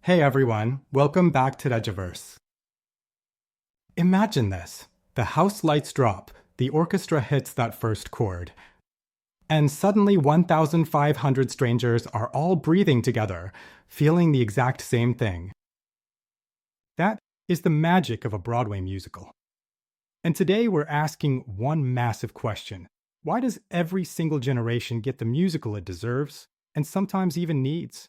Hey everyone, welcome back to Regiverse. Imagine this. The house lights drop, the orchestra hits that first chord, and suddenly 1,500 strangers are all breathing together, feeling the exact same thing. That is the magic of a Broadway musical. And today we're asking one massive question. Why does every single generation get the musical it deserves, and sometimes even needs?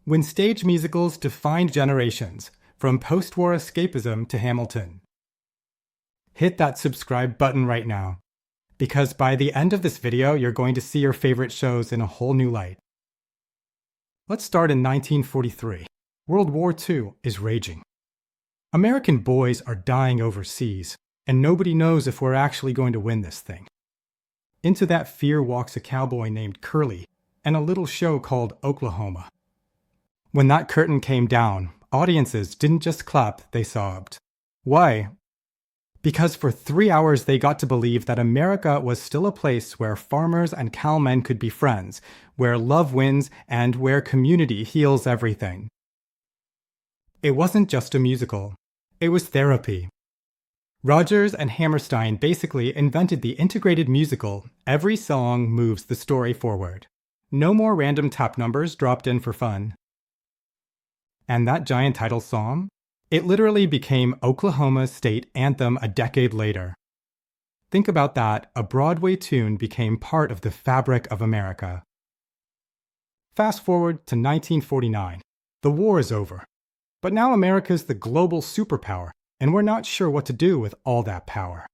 When stage musicals defined generations, from post-war escapism to Hamilton. Hit that subscribe button right now, because by the end of this video, you're going to see your favorite shows in a whole new light. Let's start in 1943. World War II is raging. American boys are dying overseas, and nobody knows if we're actually going to win this thing. Into that fear walks a cowboy named Curly and a little show called Oklahoma. When that curtain came down, audiences didn't just clap, they sobbed. Why? Because for 3 hours they got to believe that America was still a place where farmers and cowmen could be friends, where love wins, and where community heals everything. It wasn't just a musical. It was therapy. Rodgers and Hammerstein basically invented the integrated musical. Every song moves the story forward. No more random tap numbers dropped in for fun. And that giant title song? It literally became Oklahoma's state anthem a decade later. Think about that, a Broadway tune became part of the fabric of America. Fast forward to 1949. The war is over. But now America's the global superpower, and we're not sure what to do with all that power.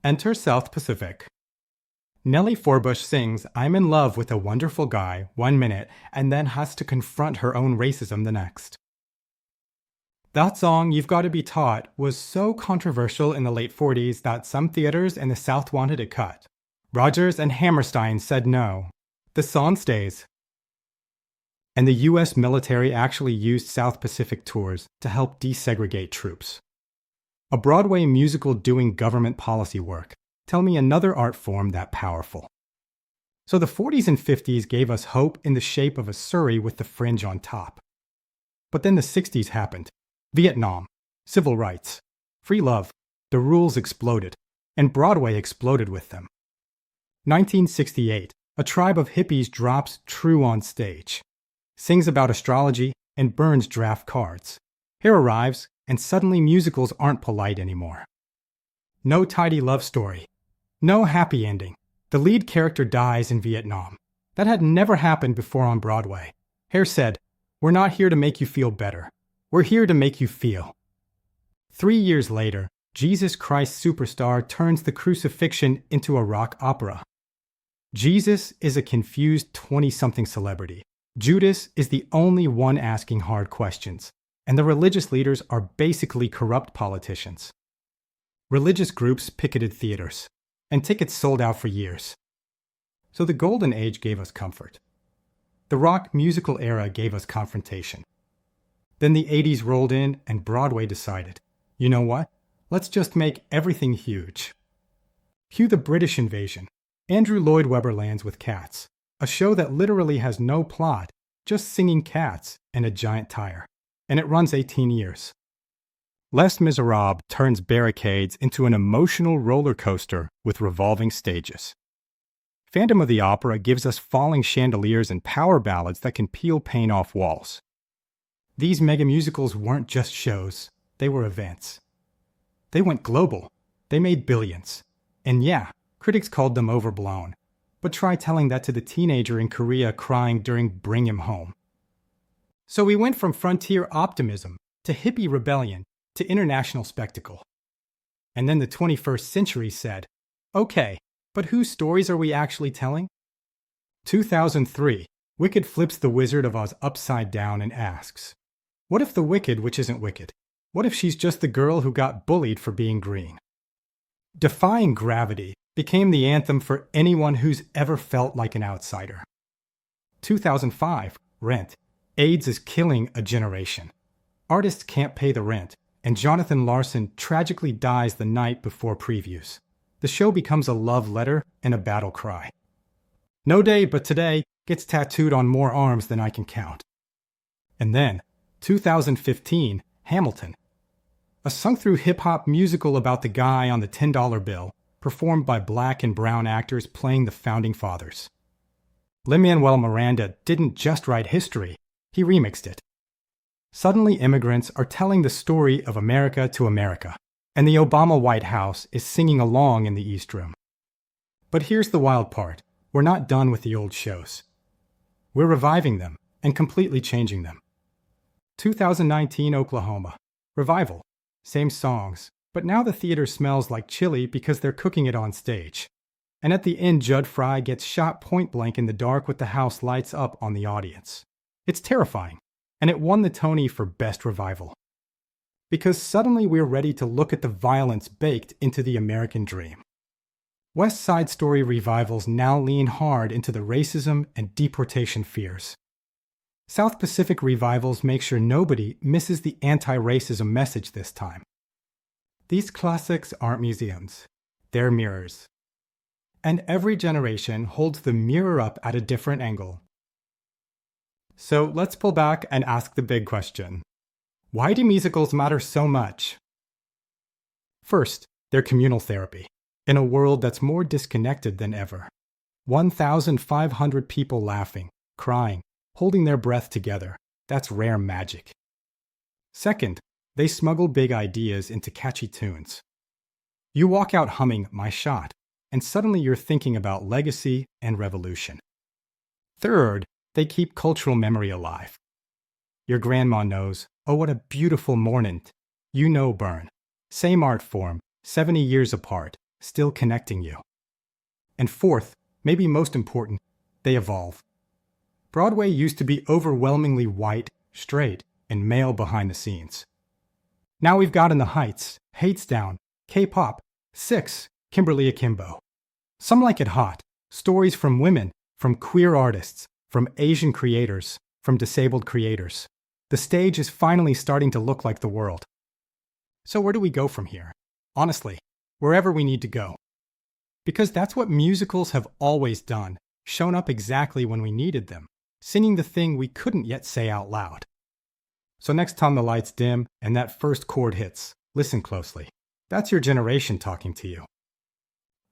Enter South Pacific. Nellie Forbush sings I'm in love with a wonderful guy 1 minute and then has to confront her own racism the next. That song, You've Got to Be Taught, was so controversial in the late 40s that some theaters in the South wanted it cut. Rodgers and Hammerstein said no. The song stays. And the US military actually used South Pacific tours to help desegregate troops. A Broadway musical doing government policy work. Tell me another art form that powerful. So the 40s and 50s gave us hope in the shape of a Surrey with the fringe on top. But then the 60s happened. Vietnam, civil rights, free love, the rules exploded, and Broadway exploded with them. 1968, a tribe of hippies drops True on stage, sings about astrology, and burns draft cards. Here arrives, and suddenly musicals aren't polite anymore. No tidy love story. No happy ending. The lead character dies in Vietnam. That had never happened before on Broadway. Hare said, "We're not here to make you feel better. We're here to make you feel." 3 years later, Jesus Christ Superstar turns the crucifixion into a rock opera. Jesus is a confused 20-something celebrity. Judas is the only one asking hard questions, and the religious leaders are basically corrupt politicians. Religious groups picketed theaters, and tickets sold out for years. So the Golden Age gave us comfort. The rock musical era gave us confrontation. Then the 80s rolled in and Broadway decided, you know what? Let's just make everything huge. Cue the British invasion. Andrew Lloyd Webber lands with Cats, a show that literally has no plot, just singing cats and a giant tire. And it runs 18 years. Les Miserables turns barricades into an emotional roller coaster with revolving stages. Phantom of the Opera gives us falling chandeliers and power ballads that can peel paint off walls. These mega musicals weren't just shows, they were events. They went global. They made billions. And yeah, critics called them overblown. But try telling that to the teenager in Korea crying during Bring Him Home. So we went from frontier optimism to hippie rebellion to international spectacle. And then the 21st century said, okay, but whose stories are we actually telling? 2003, Wicked flips the Wizard of Oz upside down and asks, what if the Wicked, which isn't Wicked? What if she's just the girl who got bullied for being green? Defying Gravity became the anthem for anyone who's ever felt like an outsider. 2005, Rent. AIDS is killing a generation. Artists can't pay the rent, and Jonathan Larson tragically dies the night before previews. The show becomes a love letter and a battle cry. No Day But Today gets tattooed on more arms than I can count. And then, 2015, Hamilton. A sung-through hip-hop musical about the guy on the $10 bill, performed by black and brown actors playing the Founding Fathers. Lin-Manuel Miranda didn't just write history, he remixed it. Suddenly immigrants are telling the story of America to America, and the Obama White House is singing along in the East Room. But here's the wild part. We're not done with the old shows. We're reviving them and completely changing them. 2019 Oklahoma. Revival. Same songs, but now the theater smells like chili because they're cooking it on stage. And at the end, Judd Fry gets shot point blank in the dark with the house lights up on the audience. It's terrifying, and it won the Tony for Best Revival. Because suddenly we're ready to look at the violence baked into the American dream. West Side Story revivals now lean hard into the racism and deportation fears. South Pacific revivals make sure nobody misses the anti-racism message this time. These classics aren't museums, they're mirrors. And every generation holds the mirror up at a different angle. So let's pull back and ask the big question. Why do musicals matter so much? First, they're communal therapy. In a world that's more disconnected than ever. 1,500 people laughing, crying, holding their breath together. That's rare magic. Second, they smuggle big ideas into catchy tunes. You walk out humming My Shot, and suddenly you're thinking about legacy and revolution. Third, they keep cultural memory alive. Your grandma knows, oh, what a beautiful morning. You know Burn. Same art form, 70 years apart. Still connecting you. And fourth, maybe most important, they evolve. Broadway used to be overwhelmingly white, straight, and male behind the scenes. Now we've got In the Heights, Hates Down, K-pop, Six, Kimberly Akimbo. Some Like It Hot, stories from women, from queer artists, from Asian creators, from disabled creators. The stage is finally starting to look like the world. So where do we go from here? Honestly, wherever we need to go. Because that's what musicals have always done, shown up exactly when we needed them, singing the thing we couldn't yet say out loud. So next time the lights dim and that first chord hits, listen closely. That's your generation talking to you.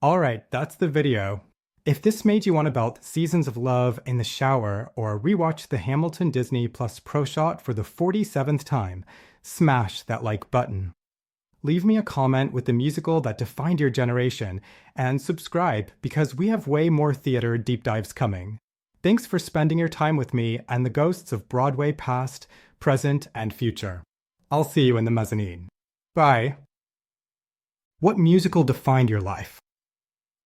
Alright, that's the video. If this made you want about Seasons of Love in the shower or rewatch the Hamilton Disney Plus Pro Shot for the 47th time, smash that like button. Leave me a comment with the musical that defined your generation, and subscribe because we have way more theater deep dives coming. Thanks for spending your time with me and the ghosts of Broadway past, present, and future. I'll see you in the mezzanine. Bye. What musical defined your life?